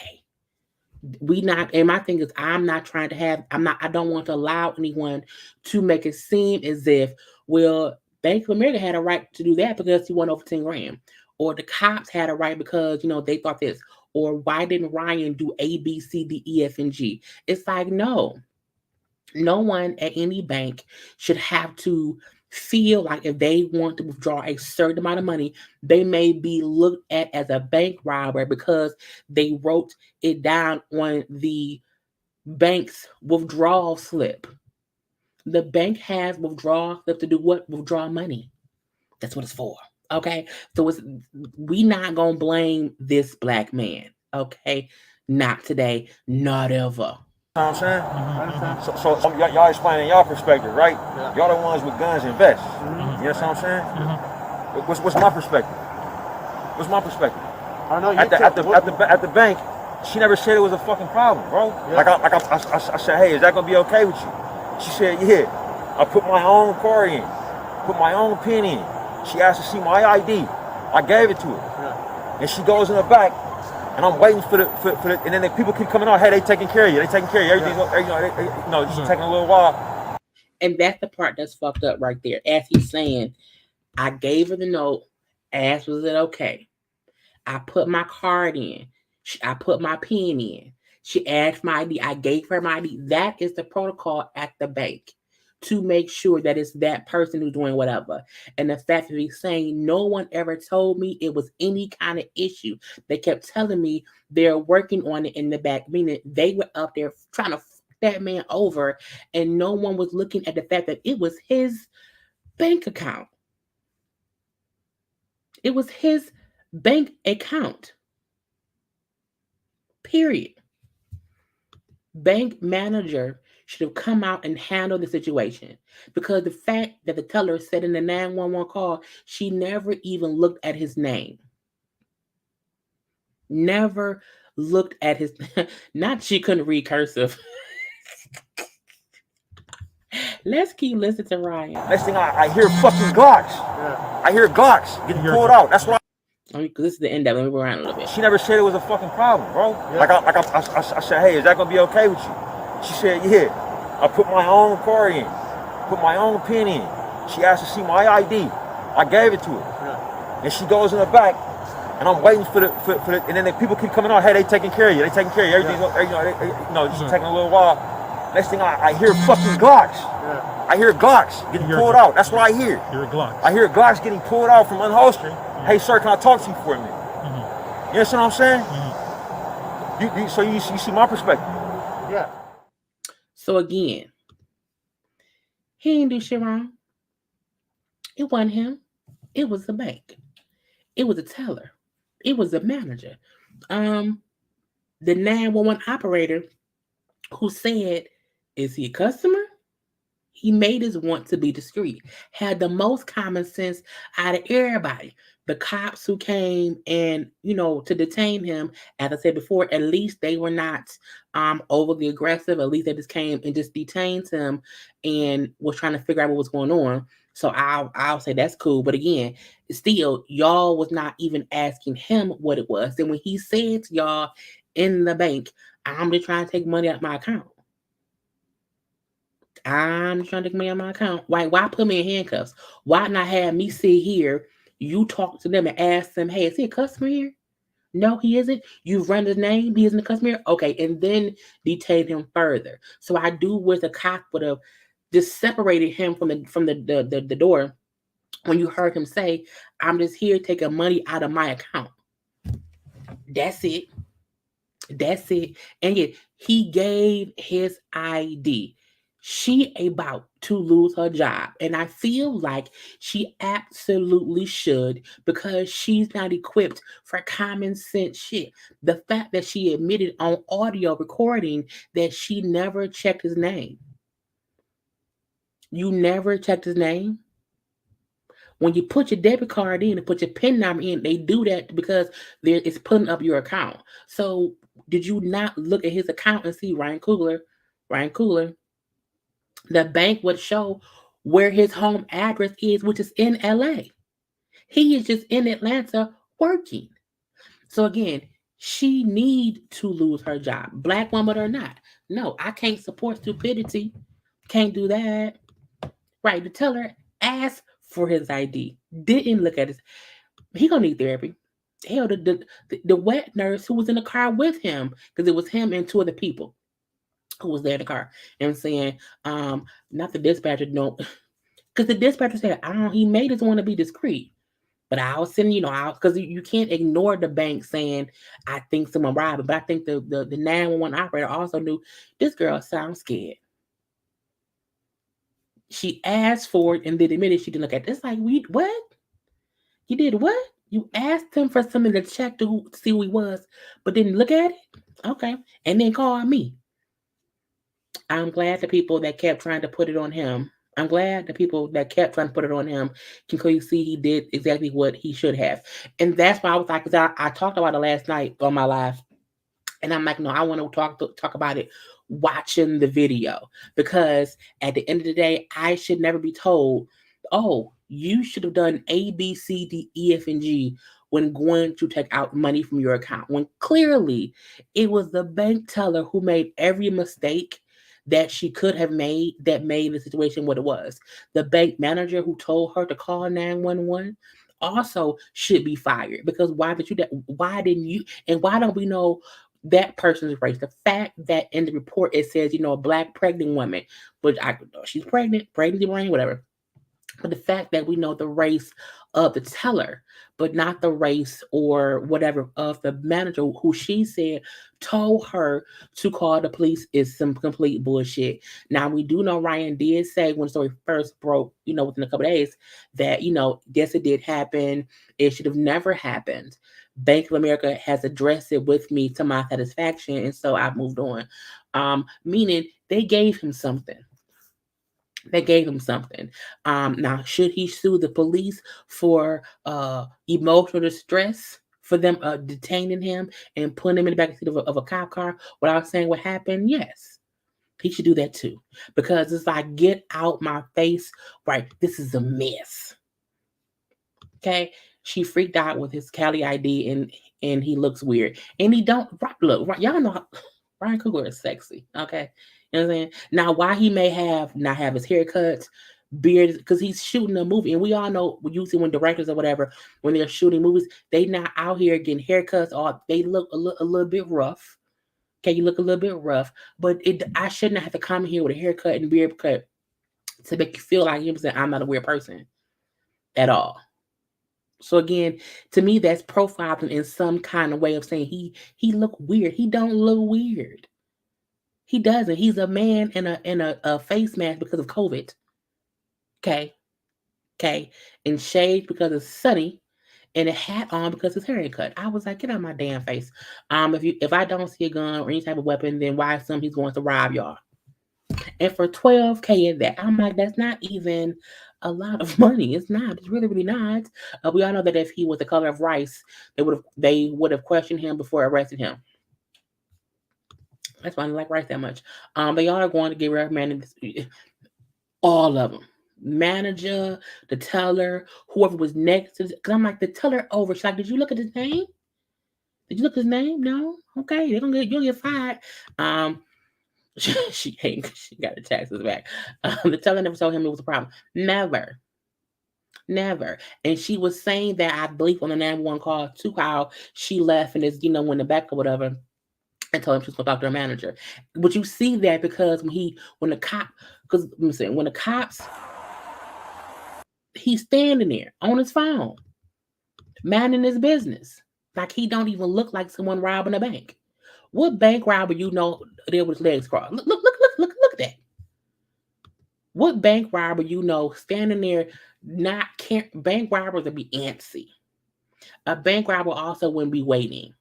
And my thing is, I don't want to allow anyone to make it seem as if, well, Bank of America had a right to do that because he won over 10 grand, or the cops had a right because, they thought this, or why didn't Ryan do A, B, C, D, E, F, and G? It's like, no one at any bank should have to feel like if they want to withdraw a certain amount of money, they may be looked at as a bank robber because they wrote it down on the bank's withdrawal slip. The bank has withdrawal slip to do what? Withdraw money. That's what it's for. Okay? So we not going to blame this black man. Okay? Not today. Not ever. know what I'm saying? I understand. So y'all explaining y'all perspective, right? Yeah. Y'all the ones with guns and vests. Mhm. You know what I'm saying? Mm-hmm. What's my perspective? What's my perspective? I know you At the bank, she never said it was a fucking problem, bro. Yeah. I said, hey, is that gonna be okay with you? She said, yeah. I put my own card in, put my own pin in. She asked to see my ID. I gave it to her. Yeah. And she goes in the back, and I'm waiting for the and then the people keep coming on. Hey, they taking care of you. They taking care of you. Everything's it's just taking a little while. And that's the part that's fucked up right there. As he's saying, I gave her the note, asked was it okay. I put my card in. I put my PIN in. She asked my ID. I gave her my ID. That is the protocol at the bank to make sure that it's that person who's doing whatever. And the fact that he's saying no one ever told me it was any kind of issue. They kept telling me they're working on it in the back, meaning they were up there trying to fuck that man over, and no one was looking at the fact that it was his bank account. It was his bank account. Period. Bank manager should have come out and handled the situation, because the fact that the teller said in the 911 call she never even looked at his name. Never looked at his not she couldn't read cursive. Let's keep listening to Ryan. Next thing I hear fucking Glocks. Yeah. I hear Glocks getting pulled out. That's what Because this is the end of it. Let me go around a little bit. she never said it was a fucking problem, bro. Yeah. I said, hey, is that gonna be okay with you? She said, yeah. I put my own card in, put my own pin in. She asked to see my ID. I gave it to her. Yeah. And she goes in the back, and I'm waiting for the and then the people keep coming on. Hey, they taking care of you. They taking care of you. Everything's it's just taking a little while. Next thing I hear fucking Glocks. Yeah. I hear Glocks getting pulled out. That's what I hear. You're a Glock. I hear Glocks getting pulled out from unholstering. Hey, sir, can I talk to you for a minute? You understand what I'm saying? So you see my perspective. Yeah. So again, he didn't do shit wrong. It wasn't him. It was the bank. It was a teller. It was the manager. The 911 operator who said, is he a customer? He made his want to be discreet. Had the most common sense out of everybody. The cops who came and, to detain him, as I said before, at least they were not overly aggressive. At least they just came and just detained him and was trying to figure out what was going on. So I'll say that's cool. But again, still, y'all was not even asking him what it was. Then when he said to y'all in the bank, I'm just trying to take money out of my account. I'm trying to take money out of my account. Why put me in handcuffs? Why not have me sit here? You talk to them and ask them, hey, is he a customer here? No, he isn't. You've run his name. He isn't a customer here. Okay, and then detain him further. So I do wish the cop would have just separated him from the door when you heard him say, I'm just here taking money out of my account. That's it. That's it. And yet he gave his ID. She about to lose her job. And I feel like she absolutely should, because she's not equipped for common sense shit. The fact that she admitted on audio recording that she never checked his name. You never checked his name? When you put your debit card in and put your PIN number in, they do that because it's putting up your account. So did you not look at his account and see Ryan Coogler, the bank would show where his home address is, which is in LA. He is just in Atlanta working. So again, she need to lose her job, black woman or not. No, I can't support stupidity. Can't do that. Right, the teller asked for his ID, didn't look at his. He gonna need therapy. Hell, the wet nurse who was in the car with him, because it was him and two other people who was there in the car, and saying, not the dispatcher, no, because the dispatcher said, he made us want to be discreet. But I was sending, because you can't ignore the bank saying, I think someone robbed it. But I think the 911 operator also knew this girl sounds scared. She asked for it and then admitted she didn't look at it. It's like, what? You did what? You asked him for something to check to see who he was, but didn't look at it? Okay. And then call me. I'm glad the people that kept trying to put it on him. I'm glad the people that kept trying to put it on him can clearly see he did exactly what he should have. And that's why I was like, because I talked about it last night on my live. And I'm like, no, I want to talk about it watching the video, because at the end of the day, I should never be told, oh, you should have done A, B, C, D, E, F, and G when going to take out money from your account. When clearly it was the bank teller who made every mistake that she could have made that made the situation what it was. The bank manager who told her to call 911 also should be fired, because why did you that? Why didn't you? And why don't we know that person's race? The fact that in the report it says, a black pregnant woman, but I know she's pregnant, pregnancy brain, whatever. But the fact that we know the race of the teller, but not the race or whatever of the manager who she said told her to call the police is some complete bullshit. Now, we do know Ryan did say when the story first broke, within a couple of days, that, yes, it did happen. It should have never happened. Bank of America has addressed it with me to my satisfaction, and so I've moved on. Meaning they gave him something. They gave him something. Now, should he sue the police for emotional distress for them detaining him and putting him in the backseat of a cop car without saying what happened? Yes, he should do that too, because it's like, get out my face. Right, this is a mess. Okay, she freaked out with his Cali ID, and he looks weird, and he don't look. Y'all know Ryan Coogler is sexy. Okay, you know what I'm saying. Now, why he may not have his haircuts, beard, because he's shooting a movie, and we all know usually when directors or whatever, when they're shooting movies, they not out here getting haircuts, or they look a little bit rough. Okay, you look a little bit rough, but I shouldn't have to come here with a haircut and beard cut to make you feel like I'm not a weird person at all. So again, to me, that's profiling in some kind of way of saying he look weird. He don't look weird. He doesn't. He's a man in a face mask because of COVID. Okay, okay, and shade because it's sunny, and a hat on because his hair ain't cut. I was like, get out my damn face. If I don't see a gun or any type of weapon, then why assume he's going to rob y'all? And for $12K in that, I'm like, that's not even a lot of money. It's not. It's really, really not. We all know that if he was the color of rice, they would have questioned him before arresting him. That's why I don't like rice that much. But y'all are going to get reprimanded. All of them. Manager, the teller, whoever was next to, because I'm like, the teller over. She's like, did you look at his name? Did you look at his name? No. Okay, you'll get fired. She got the taxes back. The teller never told him it was a problem. Never. And she was saying that, I believe, on the 911 call to how she left and is, when the back or whatever, and told him she was going to talk to her manager. But you see that because when the cops, he's standing there on his phone, minding his business. Like he don't even look like someone robbing a bank. What bank robber there with his legs crossed? Look at that. What bank robber standing there not care? Bank robbers would be antsy. A bank robber also wouldn't be waiting.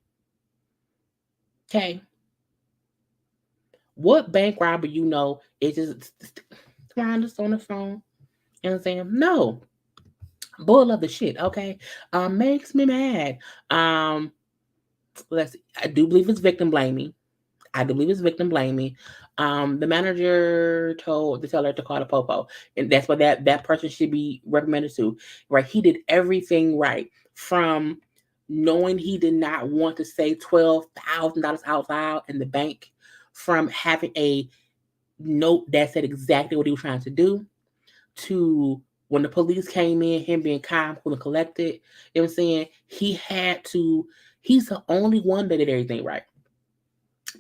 Okay. What bank robber is just just on the phone? You know what I'm saying? No. Bull of the shit, okay? Makes me mad. Let's see. I do believe it's victim blaming. The manager told the teller to call the popo, and that's what that person should be recommended to. Right? He did everything right, from knowing he did not want to say $12,000 out loud in the bank, from having a note that said exactly what he was trying to do, to when the police came in, him being calm, cool, and collected. You know what I'm saying? He's the only one that did everything right.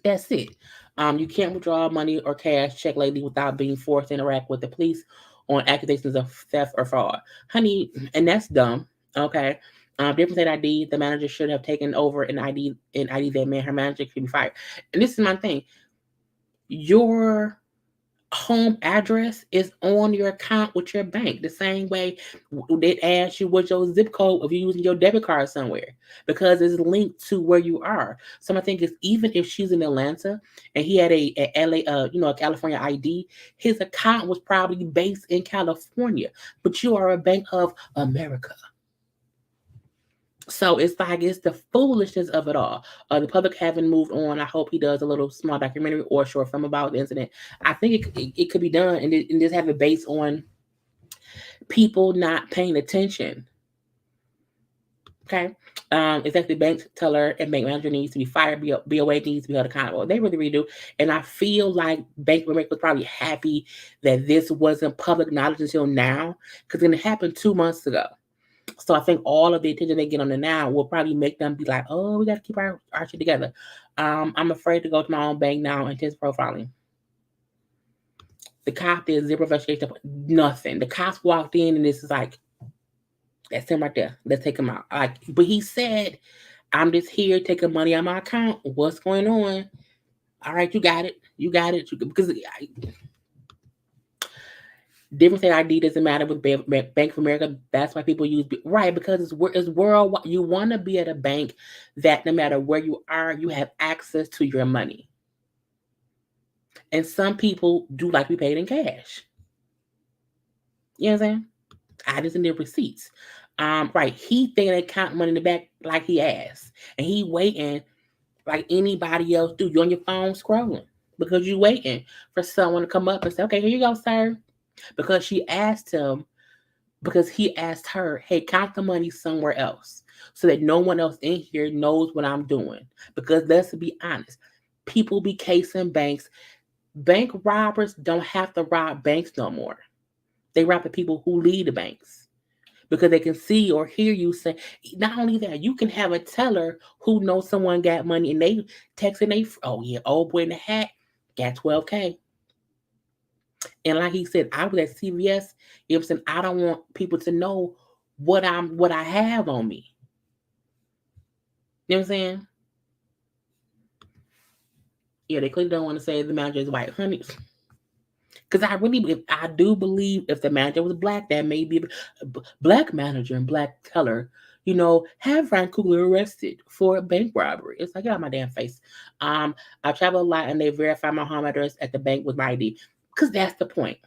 That's it. You can't withdraw money or cash check lately without being forced to interact with the police on accusations of theft or fraud. Honey, and that's dumb. Okay. Different state ID, the manager should have taken over an ID that man, her manager could be fired. And this is my thing. Your home address is on your account with your bank. The same way they ask you what's your zip code if you're using your debit card somewhere, because it's linked to where you are. So I think it's even if she's in Atlanta and he had a LA, a California ID, his account was probably based in California, but you are a Bank of America. So it's like it's the foolishness of it all. The public haven't moved on. I hope he does a little small documentary or short film about the incident. I think it could be done and just have it based on people not paying attention. Okay. Executive bank teller and bank manager needs to be fired. BOA needs to be held accountable. They really do. And I feel like Bank of America was probably happy that this wasn't public knowledge until now, because it happened 2 months ago. So I think all of the attention they get on it now will probably make them be like, oh, we got to keep our shit together. I'm afraid to go to my own bank now and test profiling. The cop did zero investigation, nothing. The cops walked in and this is like, that's him right there. Let's take him out. Like, but he said, I'm just here taking money out my account. What's going on? All right, you got it. You got it. Because different thing ID doesn't matter with Bank of America. That's why people use right, because it's worldwide. You want to be at a bank that no matter where you are, you have access to your money. And some people do like to be paid in cash. You know what I'm saying? I just need receipts. Right. He thinking they count money in the back like he asked, and he waiting like anybody else do. You on your phone scrolling because you waiting for someone to come up and say, "Okay, here you go, sir." Because she asked him, because he asked her, hey, count the money somewhere else so that no one else in here knows what I'm doing. Because let's be honest, people be casing banks. Bank robbers don't have to rob banks no more. They rob the people who lead the banks because they can see or hear you say. Not only that, you can have a teller who knows someone got money and they texting oh yeah, old boy in the hat got 12K. And like he said, I was at CVS. You know what I'm saying? I don't want people to know what I have on me. You know what I'm saying? Yeah, they clearly don't want to say the manager is white, honey. Because I do believe if the manager was black, that may be a black manager and black teller. Have Ryan Coogler arrested for a bank robbery. It's like, get out my damn face. I travel a lot and they verify my home address at the bank with my ID. Because that's the point.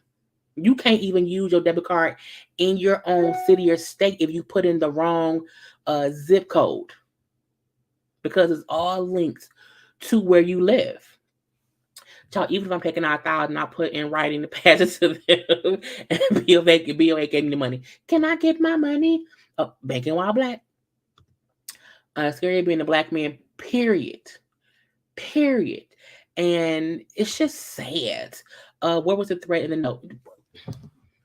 You can't even use your debit card in your own city or state if you put in the wrong zip code, because it's all linked to where you live. So even if I'm taking out 1,000, I put in writing to pass it to them, and BOA gave me the money. Can I get my money? Oh, banking while black. Scary being a black man. Period. And it's just sad. What was the threat in the note?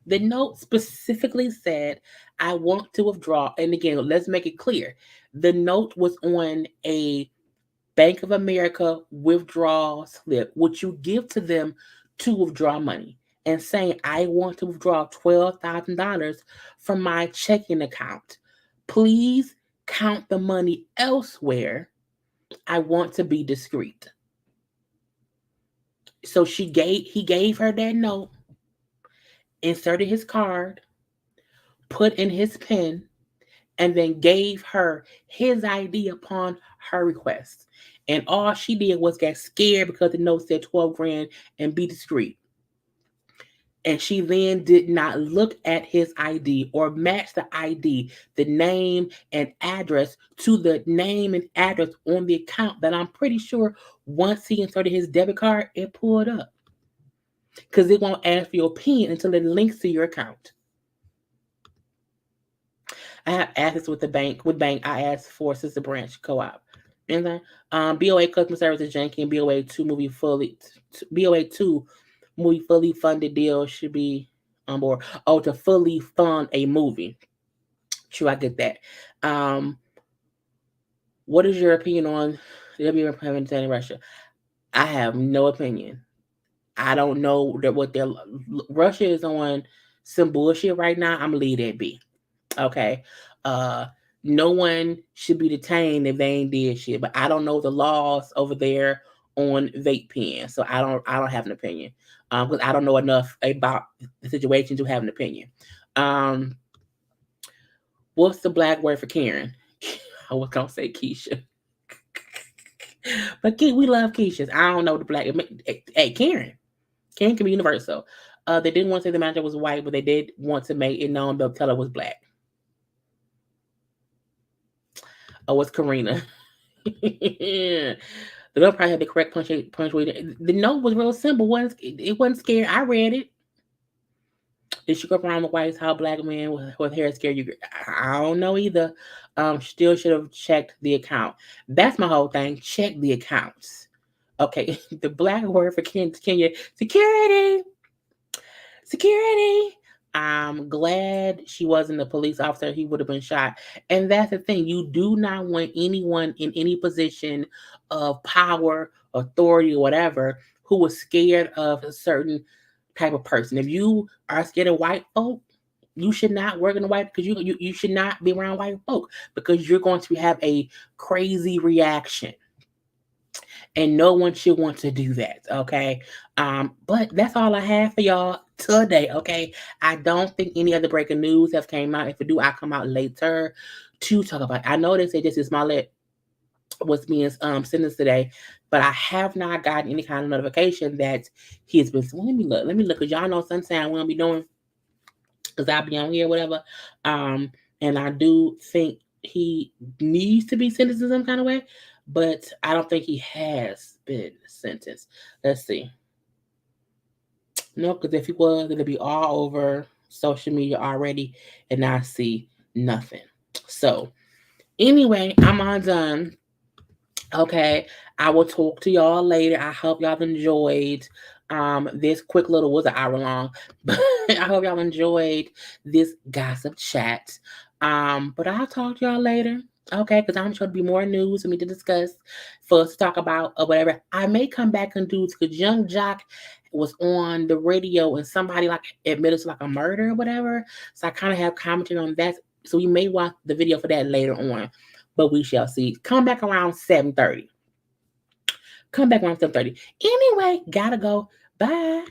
The note specifically said, I want to withdraw. And again, let's make it clear. The note was on a Bank of America withdrawal slip, which you give to them to withdraw money, and saying, I want to withdraw $12,000 from my checking account. Please count the money elsewhere. I want to be discreet. So he gave her that note, inserted his card, put in his PIN, and then gave her his ID upon her request. And all she did was get scared because the note said 12 grand and be discreet. And she then did not look at his ID or match the ID, the name and address to the name and address on the account that I'm pretty sure once he inserted his debit card, it pulled up. Because it won't ask for your PIN until it links to your account. I have access with the bank. With bank, I asked for sister branch co-op. And BOA customer service is janky, and BOA 2 movie fully funded deal should be on board. Oh, to fully fund a movie. True, I get that. What is your opinion on the WM in Russia? I have no opinion. I don't know what their Russia is on some bullshit right now. I'm gonna leave that be. Okay. No one should be detained if they ain't did shit. But I don't know the laws over there on vape pen. So I don't have an opinion. Because I don't know enough about the situation to have an opinion. What's the black word for Karen? I was gonna say Keisha. But we love Keishas. I don't know the black. Hey, Karen. Karen can be universal. They didn't want to say the manager was white, but they did want to make it known the teller was black. Oh, it's Karina. The girl probably had the correct punctuation. The note was real simple. It wasn't scary. I read it. Did she go up around the White House, black man with hair scare you? I don't know either. Still should have checked the account. That's my whole thing. Check the accounts. Okay, the black word for Kenya, security. Security. I'm glad she wasn't a police officer. He would have been shot. And that's the thing. You do not want anyone in any position of power, authority, or whatever who was scared of a certain type of person. If you are scared of white folk, you should not work in the white, because you should not be around white folk, because you're going to have a crazy reaction. And no one should want to do that, okay? But that's all I have for y'all today, okay? I don't think any other breaking news have came out. If it do, I'll come out later to talk about it. I know they say Justice Smollett was being sentenced today, but I have not gotten any kind of notification that he has been. Well, let me look, because y'all know sometimes we don't be doing, because I'll be on here, whatever. And I do think he needs to be sentenced in some kind of way, but I don't think he has been sentenced. Let's see. No, because if he was, it'll be all over social media already, and I see nothing. So, anyway, I'm all done. Okay, I will talk to y'all later. I hope y'all enjoyed this quick little, was an hour long, but I hope y'all enjoyed this gossip chat. But I'll talk to y'all later. Okay, because I'm sure to be more news for me to discuss, for us to talk about, or whatever. I may come back and do, because Young Jock was on the radio and somebody like admitted to like a murder or whatever. So I kind of have commentary on that. So we may watch the video for that later on, but we shall see. Come back around 7:30. Anyway, gotta go. Bye.